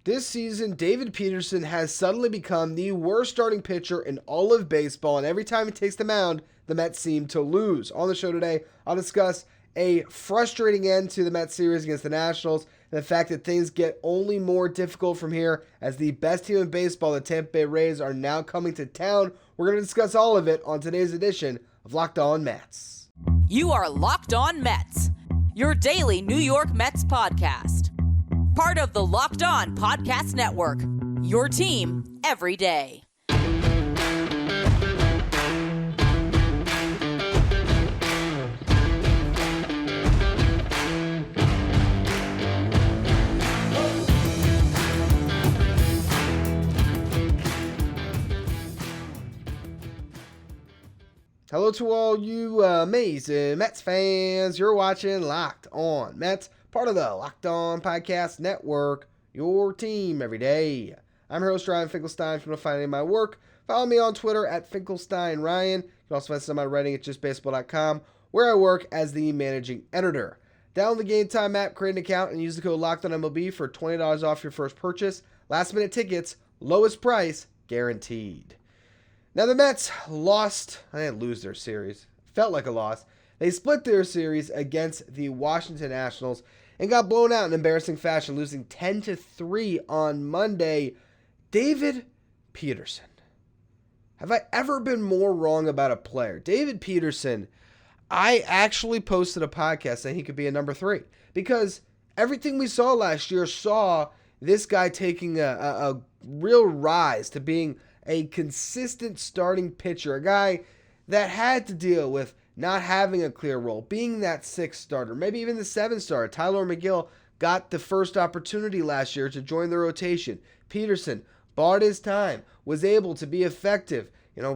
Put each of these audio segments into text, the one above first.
This season, David Peterson has suddenly become the worst starting pitcher in all of baseball, and every time he takes the mound, the Mets seem to lose. On the show today, I'll discuss a frustrating end to the Mets series against the Nationals, and the fact that things get only more difficult from here as the best team in baseball, the Tampa Bay Rays, are now coming to town. We're going to discuss all of it on today's edition of Locked On Mets. You are Locked On Mets, your daily New York Mets podcast. Part of the Locked On Podcast Network, your team every day. Hello to all you amazing Mets fans. You're watching Locked On Mets, part of the Locked On Podcast Network, your team every day. I'm your host, Ryan Finkelstein. If you want to find any of my work, follow me on Twitter at FinkelsteinRyan. You can also find some of my writing at justbaseball.com, where I work as the managing editor. Download the Game Time app, create an account, and use the code LOCKEDONMLB for $20 off your first purchase. Last minute tickets, lowest price, guaranteed. Now, the Mets lost. I didn't lose their series. Felt like a loss. They split their series against the Washington Nationals and got blown out in embarrassing fashion, losing 10-3 on Monday. David Peterson. Have I ever been more wrong about a player? David Peterson, I actually posted a podcast saying he could be a number 3 because everything we saw last year saw this guy taking a real rise to being a consistent starting pitcher, a guy that had to deal with not having a clear role, being that 6th starter, maybe even the 7th starter. Tyler McGill got the first opportunity last year to join the rotation. Peterson bought his time, was able to be effective.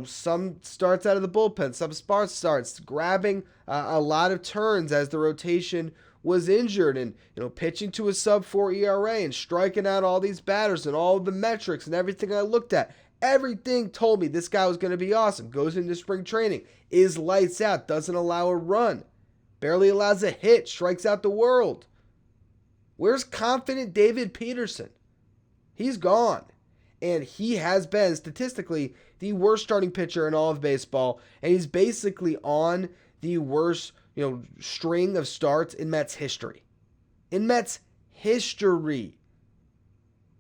Some starts out of the bullpen, some spot starts, grabbing a lot of turns as the rotation was injured and, pitching to a sub-4 ERA and striking out all these batters and all of the metrics and everything I looked at. Everything told me this guy was going to be awesome. Goes into spring training, is lights out, doesn't allow a run, barely allows a hit, strikes out the world. Where's confident David Peterson? He's gone. And he has been, statistically, the worst starting pitcher in all of baseball. And he's basically on the worst, string of starts in Mets history. In Mets history.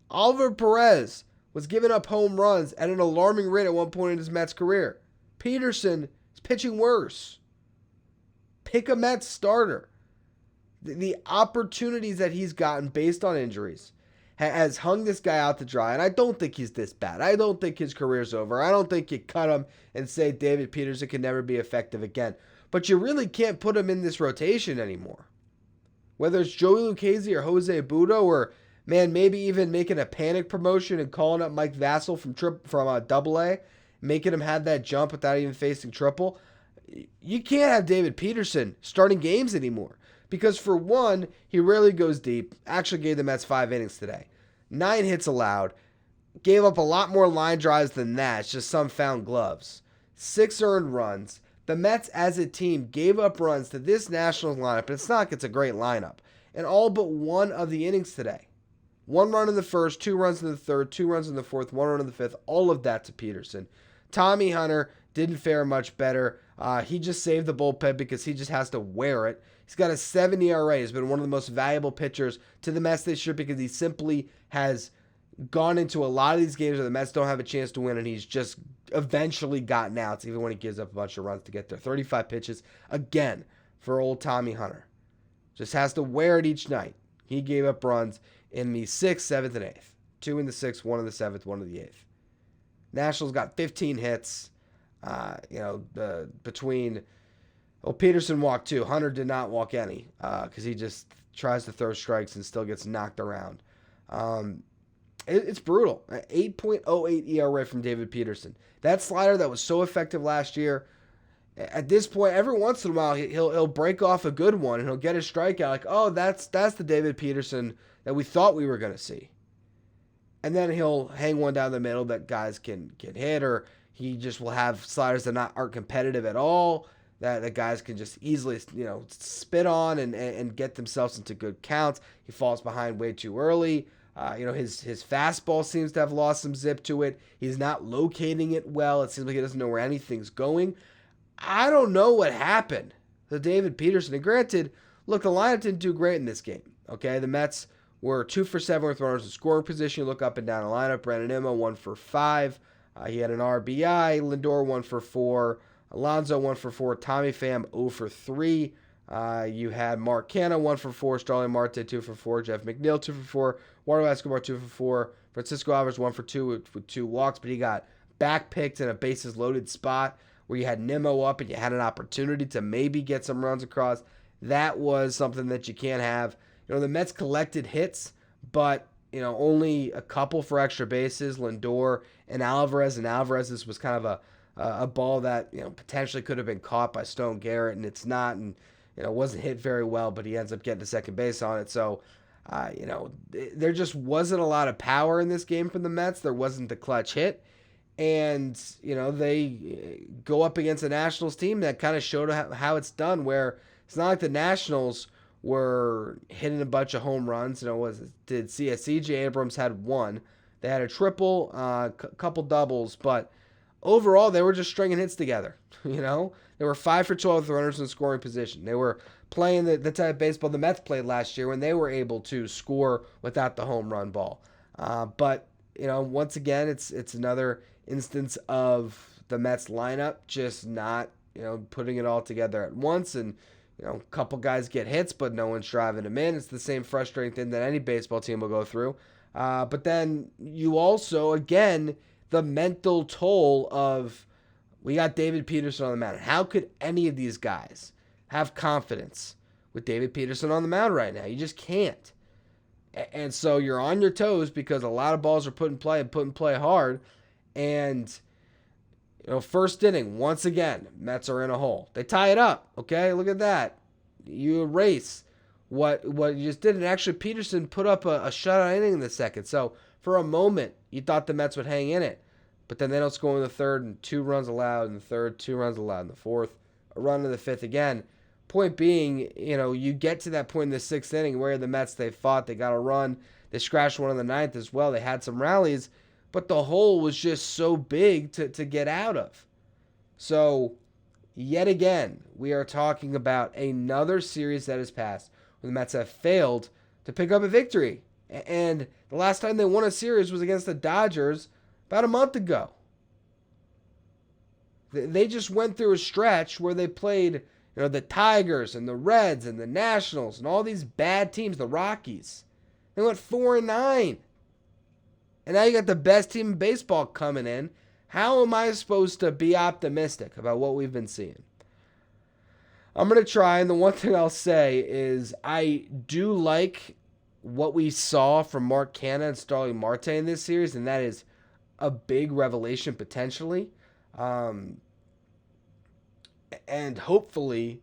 Oliver Perez was giving up home runs at an alarming rate at one point in his Mets career. Peterson is pitching worse. Pick a Mets starter. The opportunities that he's gotten based on injuries has hung this guy out to dry, and I don't think he's this bad. I don't think his career's over. I don't think you cut him and say David Peterson can never be effective again. But you really can't put him in this rotation anymore. Whether it's Joey Lucchesi or Jose Budo or maybe even making a panic promotion and calling up Mike Vassell from Double-A, making him have that jump without even facing triple. You can't have David Peterson starting games anymore because, for one, he rarely goes deep. Actually gave the Mets 5 innings today. 9 hits allowed. Gave up a lot more line drives than that. It's just some found gloves. 6 earned runs. The Mets as a team gave up runs to this Nationals lineup, and it's not like it's a great lineup, in all but one of the innings today. 1 run in the first, 2 runs in the third, 2 runs in the fourth, 1 run in the fifth. All of that to Peterson. Tommy Hunter didn't fare much better. He just saved the bullpen because he just has to wear it. He's got a 7 ERA. He's been one of the most valuable pitchers to the Mets this year because he simply has gone into a lot of these games where the Mets don't have a chance to win, and he's just eventually gotten outs, even when he gives up a bunch of runs to get there. 35 pitches again for old Tommy Hunter. Just has to wear it each night. He gave up runs in the 6th, 7th, and 8th. 2 in the 6th, 1 in the 7th, 1 in the 8th. Nationals got 15 hits. Peterson walked 2. Hunter did not walk any because he just tries to throw strikes and still gets knocked around. It's brutal. 8.08 ERA from David Peterson. That slider that was so effective last year, at this point, every once in a while, he'll break off a good one and he'll get a strikeout. Like, oh, that's the David Peterson that we thought we were going to see. And then he'll hang one down the middle that guys can hit, or he just will have sliders that aren't competitive at all, that the guys can just easily, spit on and get themselves into good counts. He falls behind way too early. His fastball seems to have lost some zip to it. He's not locating it well. It seems like he doesn't know where anything's going. I don't know what happened to David Peterson. And granted, look, the lineup didn't do great in this game. Okay, the Mets were 2 for 7 with runners in scoring position. You look up and down the lineup. Brandon Nimmo 1 for 5. He had an RBI. Lindor 1 for 4. Alonso 1 for 4. Tommy Pham 0 for 3. You had Mark Canha 1 for 4. Starling Marte 2 for 4. Jeff McNeil 2 for 4. Eduardo Escobar 2 for 4. Francisco Alvarez 1 for 2 with 2 walks, but he got back picked in a bases loaded spot where you had Nimmo up and you had an opportunity to maybe get some runs across. That was something that you can't have. The Mets collected hits, but only a couple for extra bases. Lindor and Alvarez's was kind of a ball that potentially could have been caught by Stone Garrett, and it's not, and wasn't hit very well, but he ends up getting to second base on it. So there just wasn't a lot of power in this game from the Mets. There wasn't the clutch hit. And, they go up against a Nationals team that kind of showed how it's done, where it's not like the Nationals were hitting a bunch of home runs. CJ Abrams had 1. They had a triple, couple doubles, but overall they were just stringing hits together. They were 5 for 12 with runners in scoring position. They were playing the type of baseball the Mets played last year when they were able to score without the home run ball. But once again, it's another instance of the Mets lineup just not, putting it all together at once. And, a couple guys get hits, but no one's driving them in. It's the same frustrating thing that any baseball team will go through. But then you also, again, the mental toll of, we got David Peterson on the mound. How could any of these guys have confidence with David Peterson on the mound right now? You just can't. And so you're on your toes because a lot of balls are put in play hard. And, first inning, once again, Mets are in a hole. They tie it up, okay? Look at that. You erase what you just did. And actually, Peterson put up a shutout inning in the second. So for a moment, you thought the Mets would hang in it. But then they don't score in the third, and 2 runs allowed in the third, 2 runs allowed in the fourth, a run in the fifth again. Point being, you get to that point in the 6th inning where the Mets, they fought, they got a run. They scratched one in the 9th as well. They had some rallies, but the hole was just so big to get out of. So, yet again, we are talking about another series that has passed where the Mets have failed to pick up a victory. And the last time they won a series was against the Dodgers about a month ago. They just went through a stretch where they played, the Tigers and the Reds and the Nationals and all these bad teams, the Rockies. They went 4-9. And now you got the best team in baseball coming in. How am I supposed to be optimistic about what we've been seeing? I'm going to try, and the one thing I'll say is I do like what we saw from Mark Canha and Starling Marte in this series, and that is a big revelation potentially. And hopefully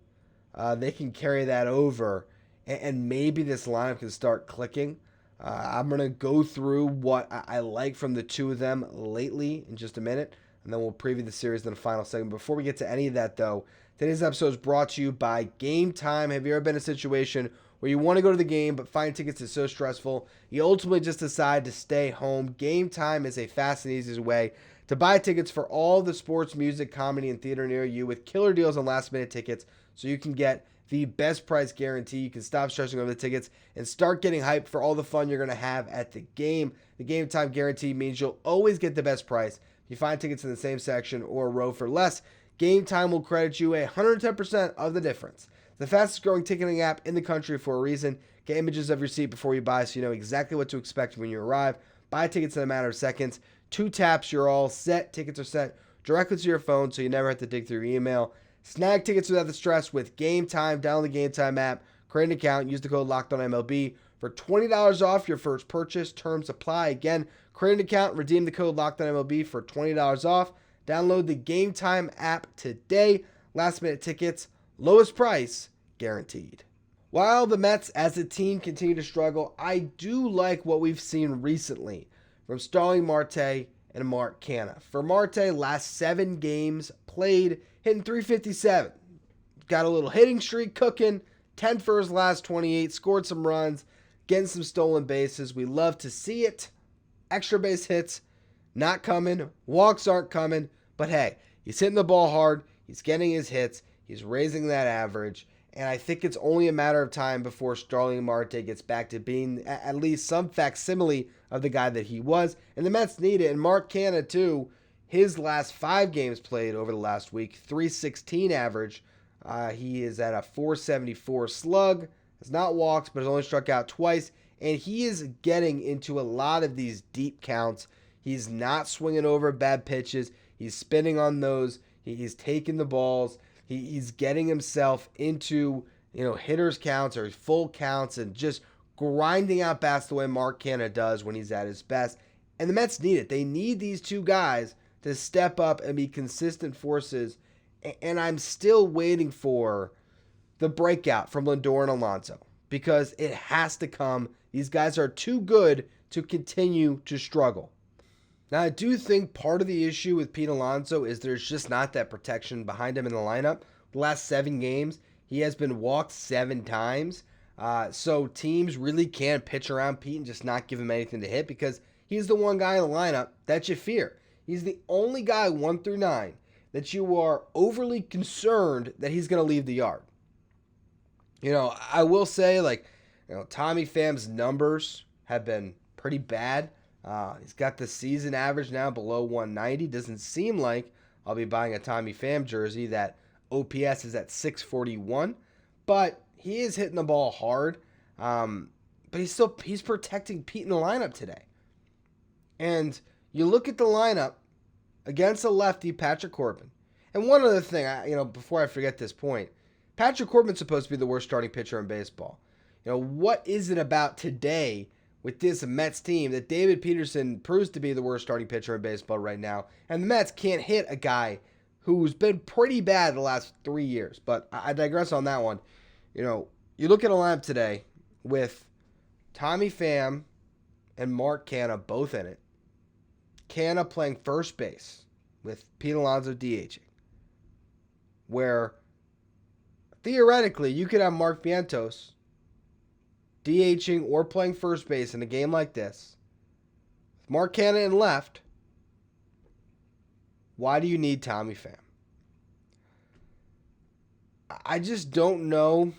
they can carry that over, and maybe this lineup can start clicking. I'm going to go through what I like from the two of them lately in just a minute, and then we'll preview the series in the final segment. Before we get to any of that, though, today's episode is brought to you by Game Time. Have you ever been in a situation where you want to go to the game, but finding tickets is so stressful, you ultimately just decide to stay home? Game Time is a fast and easy way to buy tickets for all the sports, music, comedy, and theater near you with killer deals on last-minute tickets so you can get the best price guarantee. You can stop stressing over the tickets and start getting hyped for all the fun you're going to have at the game. The Game Time guarantee means you'll always get the best price. If you find tickets in the same section or row for less, Game Time will credit you 110% of the difference. The fastest growing ticketing app in the country for a reason. Get images of your seat before you buy so you know exactly what to expect when you arrive. Buy tickets in a matter of seconds. 2 taps, you're all set. Tickets are sent directly to your phone so you never have to dig through your email. Snag tickets without the stress with Game Time. Download the Game Time app, create an account, use the code LOCKEDONMLB for $20 off your first purchase. Terms apply. Again, create an account, redeem the code LOCKEDONMLB for $20 off. Download the Game Time app today. Last minute tickets, lowest price guaranteed. While the Mets as a team continue to struggle, I do like what we've seen recently from Starling Marte and Mark Canha. For Marte, last 7 games played, hitting .357. Got a little hitting streak cooking, 10 for his last 28, scored some runs, getting some stolen bases. We love to see it. Extra base hits, not coming. Walks aren't coming. But hey, he's hitting the ball hard. He's getting his hits. He's raising that average. And I think it's only a matter of time before Starling Marte gets back to being at least some facsimile of the guy that he was. And the Mets need it. And Mark Canha, too, his last 5 games played over the last week, 316 average. He is at a 474 slug. Has not walked, but has only struck out twice. And he is getting into a lot of these deep counts. He's not swinging over bad pitches. He's spinning on those. He's taking the balls. He's getting himself into, hitters counts or full counts and just grinding out bats the way Mark Canha does when he's at his best. And the Mets need it. They need these two guys to step up and be consistent forces. And I'm still waiting for the breakout from Lindor and Alonso because it has to come. These guys are too good to continue to struggle. Now, I do think part of the issue with Pete Alonso is there's just not that protection behind him in the lineup. The last 7 games, he has been walked 7 times. So teams really can't pitch around Pete and just not give him anything to hit because he's the one guy in the lineup that you fear. He's the only guy 1 through 9 that you are overly concerned that he's going to leave the yard. I will say, Tommy Pham's numbers have been pretty bad. He's got the season average now below 190. Doesn't seem like I'll be buying a Tommy Pham jersey. That OPS is at 641. But he is hitting the ball hard. But he's protecting Pete in the lineup today. And you look at the lineup against a lefty, Patrick Corbin. And one other thing, before I forget this point, Patrick Corbin's supposed to be the worst starting pitcher in baseball. What is it about today with this Mets team that David Peterson proves to be the worst starting pitcher in baseball right now, and the Mets can't hit a guy who's been pretty bad the last 3 years? But I digress on that one. You look at a lineup today with Tommy Pham and Mark Canha both in it. Canha playing first base with Pete Alonso DHing, where theoretically you could have Mark Vientos DHing or playing first base in a game like this. Mark Canha in left. Why do you need Tommy Pham? I just don't know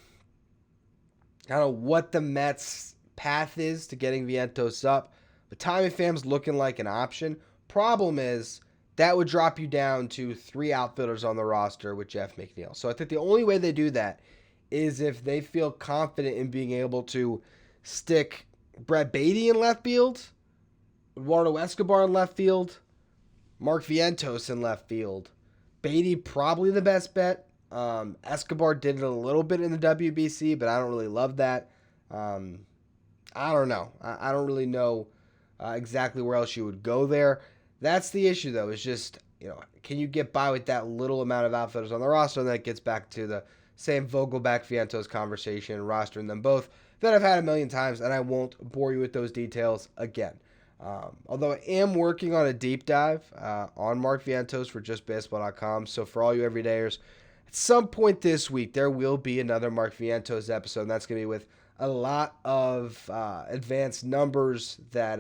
what the Mets' path is to getting Vientos up. But Tommy Pham's looking like an option. Problem is, that would drop you down to 3 outfielders on the roster with Jeff McNeil. So I think the only way they do that is if they feel confident in being able to stick Brett Beatty in left field, Eduardo Escobar in left field, Mark Vientos in left field. Beatty probably the best bet. Escobar did it a little bit in the WBC, but I don't really love that. I don't know. I don't really know exactly where else you would go there. That's the issue, though, is just, can you get by with that little amount of outfielders on the roster? And that gets back to the same Vogelbach-Vientos conversation, rostering them both, that I've had a million times, and I won't bore you with those details again. Although I am working on a deep dive on Mark Vientos for JustBaseball.com, so for all you everydayers, at some point this week, there will be another Mark Vientos episode, and that's going to be with a lot of advanced numbers that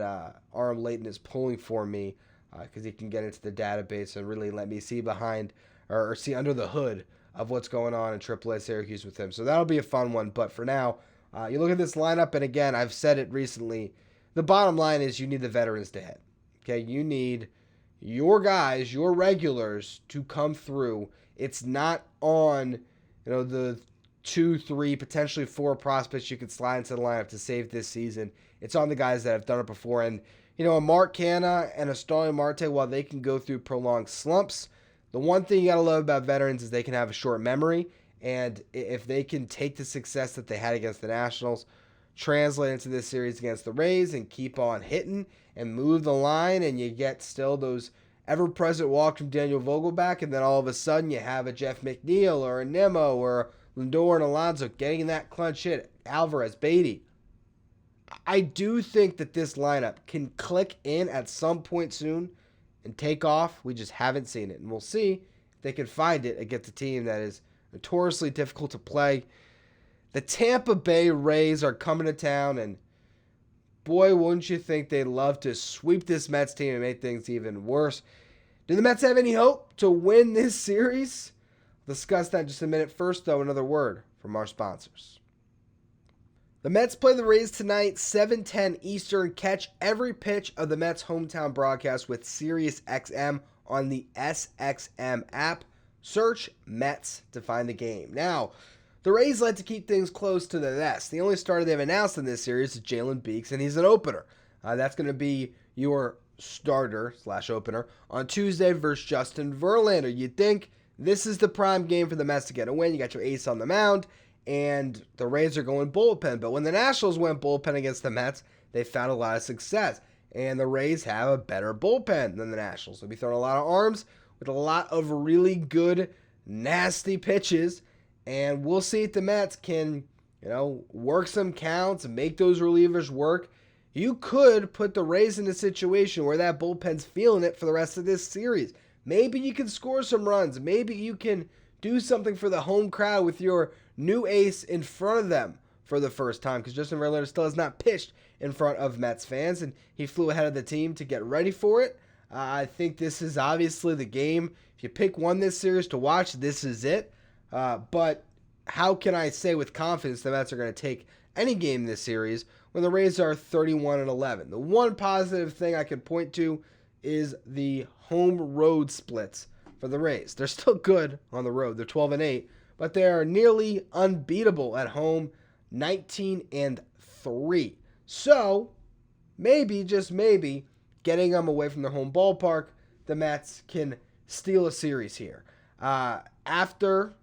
Aram Layton is pulling for me, because he can get into the database and really let me see behind or see under the hood of what's going on in AAA Syracuse with him. So that'll be a fun one. But for now, you look at this lineup, and again, I've said it recently, the bottom line is you need the veterans to hit. Okay, you need your guys, your regulars to come through. It's not on, the 2, 3, potentially 4 prospects you could slide into the lineup to save this season. It's on the guys that have done it before. And a Mark Canha and a Starling Marte, while they can go through prolonged slumps, the one thing you got to love about veterans is they can have a short memory. And if they can take the success that they had against the Nationals, translate into this series against the Rays, and keep on hitting and move the line, and you get still those ever-present walks from Daniel Vogelbach, and then all of a sudden you have a Jeff McNeil or a Nimmo or a Lindor and Alonso getting that clutch hit, Alvarez, Beatty. I do think that this lineup can click in at some point soon and take off. We just haven't seen it. And we'll see if they can find it against a team that is notoriously difficult to play. The Tampa Bay Rays are coming to town, and boy, wouldn't you think they'd love to sweep this Mets team and make things even worse. Do the Mets have any hope to win this series? We'll discuss that in just a minute. First, though, another word from our sponsors. The Mets play the Rays tonight, 7:10 Eastern. Catch every pitch of the Mets' hometown broadcast with SiriusXM on the SXM app. Search Mets to find the game. Now, the Rays like to keep things close to the vest. The only starter they've announced in this series is Jalen Beeks, and he's an opener. That's going to be your starter/opener on Tuesday versus Justin Verlander. You'd think this is the prime game for the Mets to get a win. You got your ace on the mound, and the Rays are going bullpen. But when the Nationals went bullpen against the Mets, they found a lot of success. And the Rays have a better bullpen than the Nationals. They'll be throwing a lot of arms with a lot of really good, nasty pitches. And we'll see if the Mets can, work some counts and make those relievers work. You could put the Rays in a situation where that bullpen's feeling it for the rest of this series. Maybe you can score some runs. Maybe you can do something for the home crowd with your new ace in front of them for the first time, because Justin Verlander still has not pitched in front of Mets fans, and he flew ahead of the team to get ready for it. I think this is obviously the game. If you pick one this series to watch, this is it. But how can I say with confidence the Mets are going to take any game this series when the Rays are 31-11? The one positive thing I can point to is the home road splits for the Rays. They're still good on the road. They're 12-8, but they are nearly unbeatable at home, 19-3. So maybe, just maybe, getting them away from their home ballpark, the Mets can steal a series here. After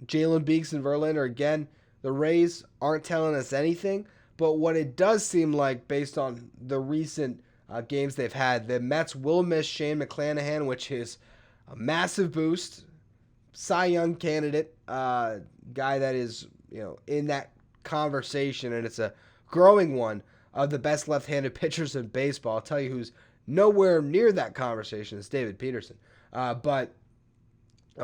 Jalen Beeks and Verlander, again, the Rays aren't telling us anything, but what it does seem like, based on the recent games they've had, the Mets will miss Shane McClanahan, which is a massive boost. Cy Young candidate, guy that is, in that conversation, and it's a growing one, of the best left-handed pitchers in baseball. I'll tell you who's nowhere near that conversation is David Peterson. But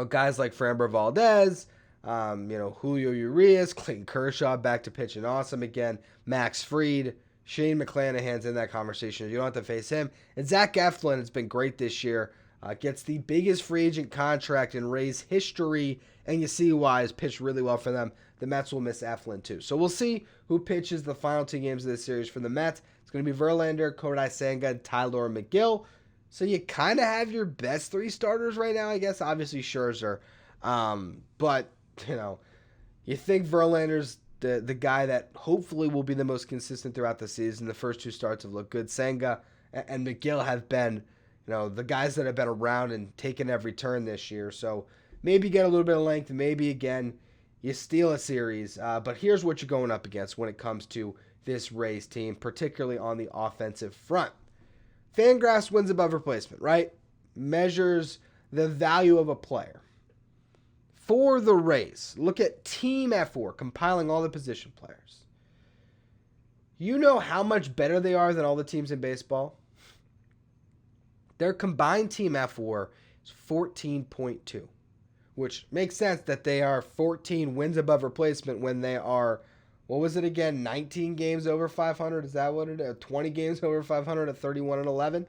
guys like Framber Valdez, Julio Urias, Clayton Kershaw back to pitching awesome again, Max Fried, Shane McClanahan's in that conversation. You don't have to face him. And Zach Eflin has been great this year. Gets the biggest free agent contract in Rays history, and you see why. Has pitched really well for them. The Mets will miss Eflin too. So we'll see who pitches the final two games of this series for the Mets. It's going to be Verlander, Kodai Senga, Tyler McGill. So you kind of have your best three starters right now, I guess. Obviously Scherzer. But, you think Verlander's the guy that hopefully will be the most consistent throughout the season. The first two starts have looked good. Senga and McGill have been, the guys that have been around and taken every turn this year. So maybe get a little bit of length. Maybe, again, you steal a series. But here's what you're going up against when it comes to this Rays team, particularly on the offensive front. Fangraphs wins above replacement, right? Measures the value of a player. For the Rays, look at Team F4, compiling all the position players. You know how much better they are than all the teams in baseball? Their combined Team F4 is 14.2, which makes sense that they are 14 wins above replacement when they are, 19 games over 500? Is that what it is? 20 games over 500 at 31-11?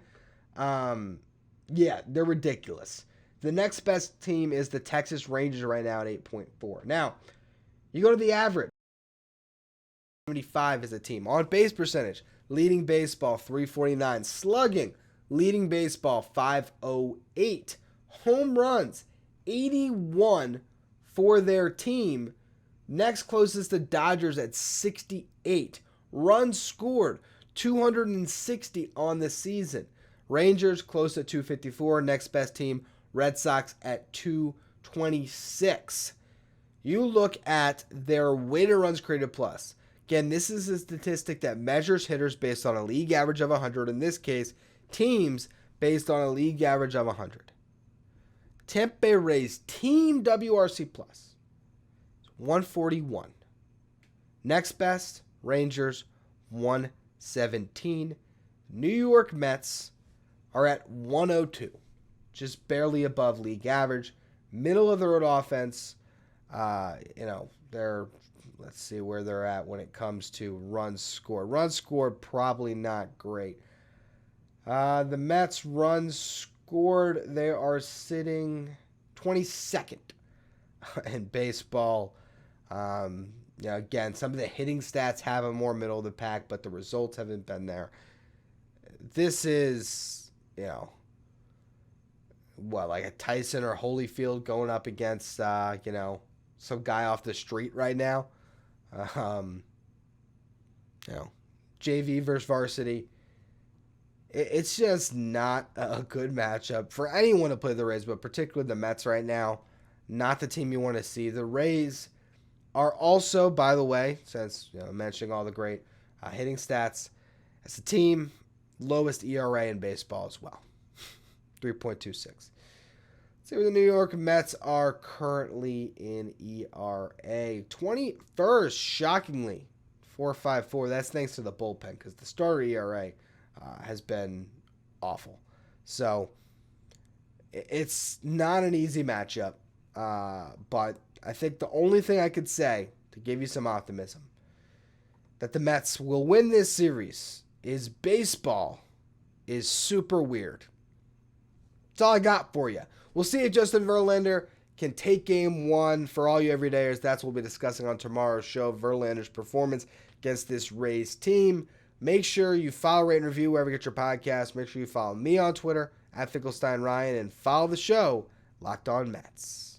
Yeah, they're ridiculous. The next best team is the Texas Rangers right now at 8.4. Now, you go to the average. 75 is a team. On base percentage, leading baseball 349. Slugging, leading baseball 508. Home runs, 81 for their team. Next closest, the Dodgers at 68. Runs scored, 260 on the season. Rangers close at 254. Next best team, Red Sox at 226. You look at their weighted runs created plus. Again, this is a statistic that measures hitters based on a league average of 100. In this case, teams based on a league average of 100. Tampa Bay Rays team WRC plus 141. Next best, Rangers 117. New York Mets are at 102. Just barely above league average. Middle of the road offense. They're Let's see where they're at when it comes to runs scored. Runs scored, probably not great. The Mets runs scored, they are sitting 22nd in baseball. Again, some of the hitting stats have them more middle of the pack, but the results haven't been there. This is, like a Tyson or Holyfield going up against, some guy off the street right now. JV versus varsity. It's just not a good matchup for anyone to play the Rays, but particularly the Mets right now. Not the team you want to see. The Rays are also, by the way, since mentioning all the great hitting stats, as a team, lowest ERA in baseball as well, 3.26. Let's see where the New York Mets are currently in ERA. 21st, shockingly, 4.54. That's thanks to the bullpen because the starter ERA has been awful. So it's not an easy matchup, but I think the only thing I could say to give you some optimism that the Mets will win this series is baseball is super weird. That's all I got for you. We'll see if Justin Verlander can take game one. For all you everydayers, that's what we'll be discussing on tomorrow's show, Verlander's performance against this Rays team. Make sure you follow, rate, and review wherever you get your podcast. Make sure you follow me on Twitter, @FinkelsteinRyan, and follow the show, Locked On Mets.